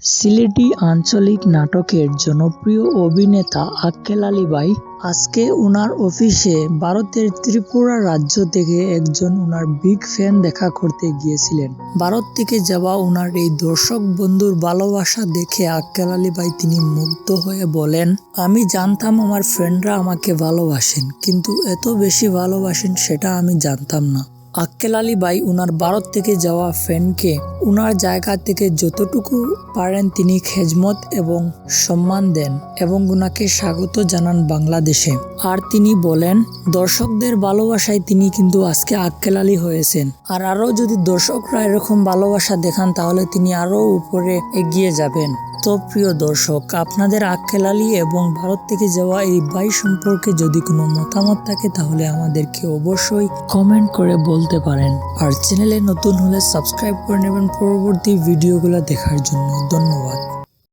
সিলেটি আঞ্চলিক নাটকের জনপ্রিয় অভিনেতা আক্কেল আলী ভাই আজকে উনার অফিসে ভারতের ত্রিপুরা রাজ্য থেকে একজন উনার বিগ ফ্যান দেখা করতে গিয়েছিলেন। ভারত থেকে যাওয়া উনার এই দর্শক বন্ধুর ভালোবাসা দেখে আক্কেল আলী ভাই তিনি মুগ্ধ হয়ে বলেন, আমি জানতাম আমার ফ্রেন্ডরা আমাকে ভালোবাসেন, কিন্তু এত বেশি ভালোবাসেন সেটা আমি জানতাম না। আক্কেল আলী ভাই উনার ভারত থেকে যাওয়া ফ্যানকে উনার জায়গা থেকে যতটুকু পারেন তিনি খেজমত এবং সম্মান দেন এবং উনাকে স্বাগত জানান বাংলাদেশে। আর তিনি বলেন, দর্শকদের ভালোবাসায় তিনি কিন্তু আজকে আক্কেল আলী হয়েছেন। আর আরও যদি দর্শকরা এরকম ভালোবাসা দেখান তাহলে তিনি আরও উপরে এগিয়ে যাবেন। তো প্রিয় দর্শক, আপনাদের আক্কেল আলী এবং ভারত থেকে যাওয়া এই ভাই সম্পর্কে যদি কোনো মতামত থাকে তাহলে আমাদেরকে অবশ্যই কমেন্ট করে বলতে পারেন। আর চ্যানেলে নতুন হলে সাবস্ক্রাইব করে নেবেন পরবর্তী ভিডিওগুলো দেখার জন্য। ধন্যবাদ।